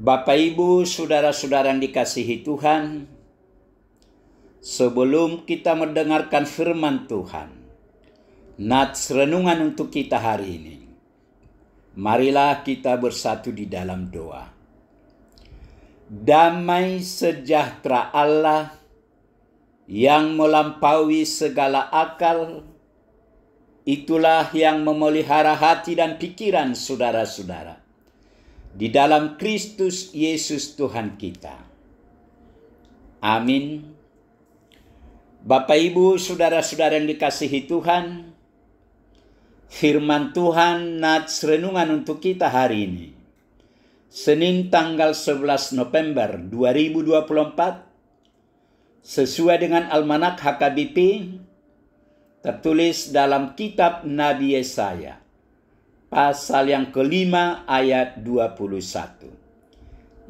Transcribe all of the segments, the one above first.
Bapak, Ibu, saudara-saudara yang dikasihi Tuhan, sebelum kita mendengarkan firman Tuhan, nats renungan untuk kita hari ini, marilah kita bersatu di dalam doa. Damai sejahtera Allah yang melampaui segala akal, itulah yang memelihara hati dan pikiran saudara-saudara di dalam Kristus Yesus Tuhan kita. Amin. Bapak, Ibu, saudara-saudara yang dikasihi Tuhan, firman Tuhan nats renungan untuk kita hari ini, Senin tanggal 11 November 2024, sesuai dengan Almanak HKBP, tertulis dalam kitab Nabi Yesaya, pasal yang kelima ayat 21.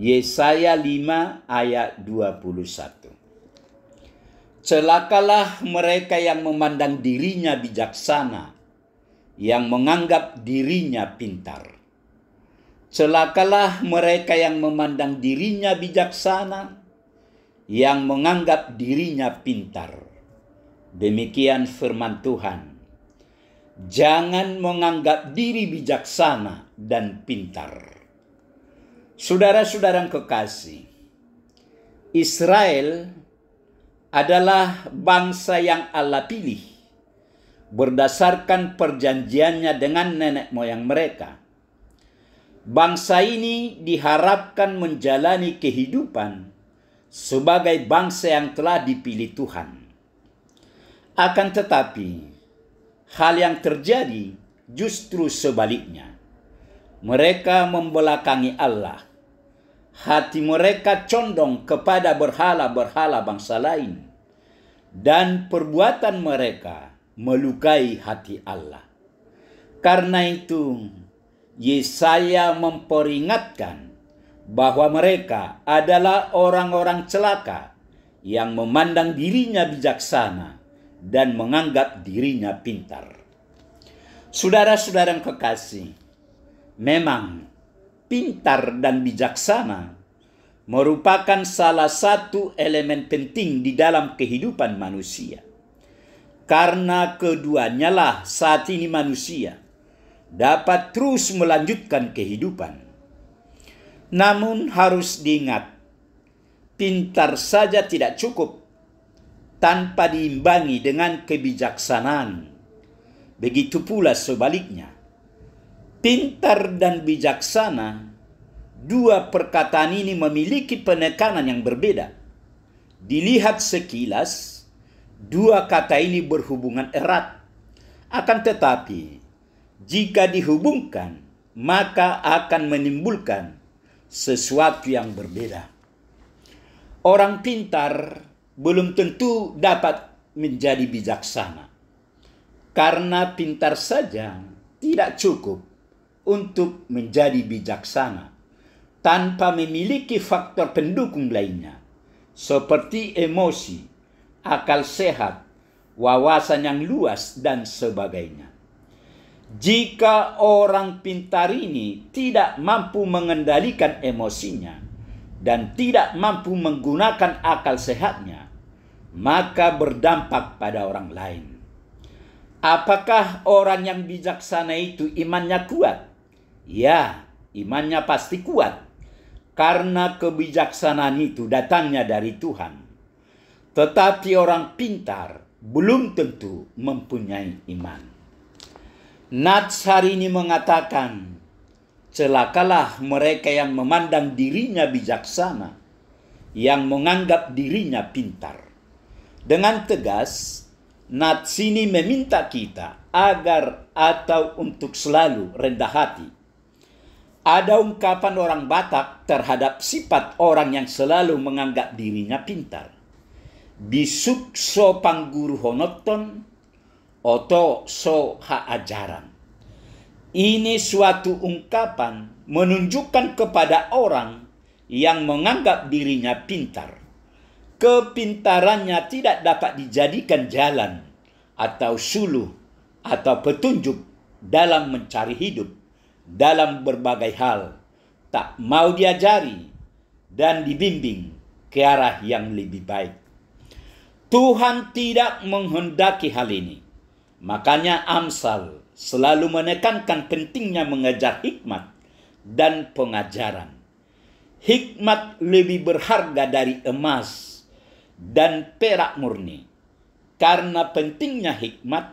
Yesaya 5 ayat 21. Celakalah mereka yang memandang dirinya bijaksana, yang menganggap dirinya pintar. Celakalah mereka yang memandang dirinya bijaksana, yang menganggap dirinya pintar. Demikian firman Tuhan. Jangan menganggap diri bijaksana dan pintar. Saudara-saudara yang kekasih, Israel adalah bangsa yang Allah pilih berdasarkan perjanjiannya dengan nenek moyang mereka. Bangsa ini diharapkan menjalani kehidupan sebagai bangsa yang telah dipilih Tuhan. Akan tetapi, hal yang terjadi justru sebaliknya. Mereka membelakangi Allah. Hati mereka condong kepada berhala-berhala bangsa lain. Dan perbuatan mereka melukai hati Allah. Karena itu, Yesaya memperingatkan bahwa mereka adalah orang-orang celaka yang memandang dirinya bijaksana dan menganggap dirinya pintar. Saudara-saudara yang kekasih, memang pintar dan bijaksana merupakan salah satu elemen penting di dalam kehidupan manusia. Karena keduanya lah saat ini manusia dapat terus melanjutkan kehidupan. Namun harus diingat, pintar saja tidak cukup tanpa diimbangi dengan kebijaksanaan. Begitu pula sebaliknya. Pintar dan bijaksana, dua perkataan ini memiliki penekanan yang berbeda. Dilihat sekilas, dua kata ini berhubungan erat. Akan tetapi, jika dihubungkan, maka akan menimbulkan sesuatu yang berbeda. Orang pintar belum tentu dapat menjadi bijaksana. Karena pintar saja tidak cukup untuk menjadi bijaksana tanpa memiliki faktor pendukung lainnya, seperti emosi, akal sehat, wawasan yang luas, dan sebagainya. Jika orang pintar ini tidak mampu mengendalikan emosinya dan tidak mampu menggunakan akal sehatnya, maka berdampak pada orang lain. Apakah orang yang bijaksana itu imannya kuat? Ya, imannya pasti kuat, karena kebijaksanaan itu datangnya dari Tuhan. Tetapi orang pintar belum tentu mempunyai iman. Nats hari ini mengatakan, celakalah mereka yang memandang dirinya bijaksana, yang menganggap dirinya pintar. Dengan tegas, nats ini meminta kita agar atau untuk selalu rendah hati. Ada ungkapan orang Batak terhadap sifat orang yang selalu menganggap dirinya pintar. Bisuk so pangguru honoton, oto so haajaran. Ini suatu ungkapan menunjukkan kepada orang yang menganggap dirinya pintar. Kepintarannya tidak dapat dijadikan jalan atau suluh atau petunjuk dalam mencari hidup dalam berbagai hal, tak mau diajari dan dibimbing ke arah yang lebih baik. Tuhan tidak menghendaki hal ini. Makanya Amsal selalu menekankan pentingnya mengajar hikmat dan pengajaran. Hikmat lebih berharga dari emas dan perak murni. Karena pentingnya hikmat,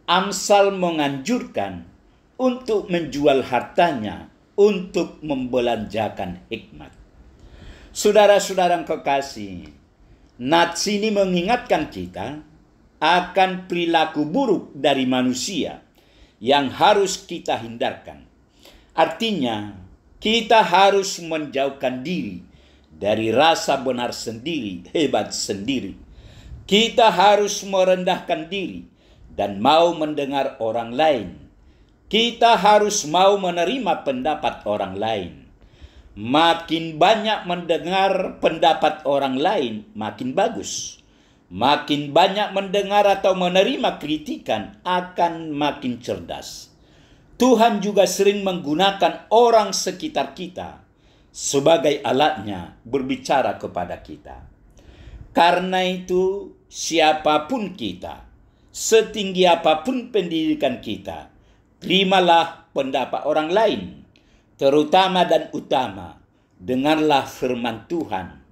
Amsal menganjurkan untuk menjual hartanya untuk membelanjakan hikmat. Saudara-saudara kekasih, nats ini mengingatkan kita akan perilaku buruk dari manusia yang harus kita hindarkan. Artinya, kita harus menjauhkan diri dari rasa benar sendiri, hebat sendiri. Kita harus merendahkan diri dan mau mendengar orang lain. Kita harus mau menerima pendapat orang lain. Makin banyak mendengar pendapat orang lain, makin bagus. Makin banyak mendengar atau menerima kritikan, akan makin cerdas. Tuhan juga sering menggunakan orang sekitar kita sebagai alatnya berbicara kepada kita. Karena itu, siapapun kita, setinggi apapun pendidikan kita, terimalah pendapat orang lain. Terutama dan utama, dengarlah firman Tuhan.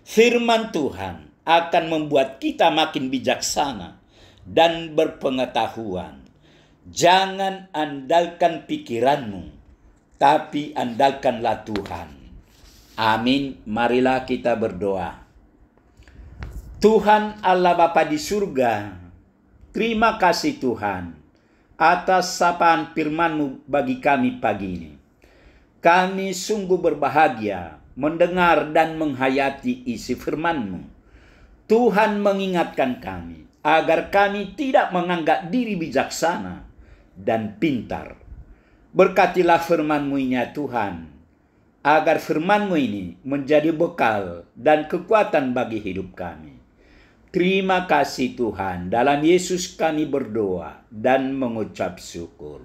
Firman Tuhan akan membuat kita makin bijaksana dan berpengetahuan. Jangan andalkan pikiranmu, tapi andalkanlah Tuhan. Amin. Marilah kita berdoa. Tuhan Allah Bapa di surga, terima kasih Tuhan atas sapaan firman-Mu bagi kami pagi ini. Kami sungguh berbahagia mendengar dan menghayati isi firman-Mu. Tuhan mengingatkan kami agar kami tidak menganggap diri bijaksana dan pintar. Berkatilah firman-Mu ini ya Tuhan, agar firman-Mu ini menjadi bekal dan kekuatan bagi hidup kami. Terima kasih Tuhan, dalam Yesus kami berdoa dan mengucap syukur.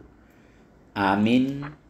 Amin.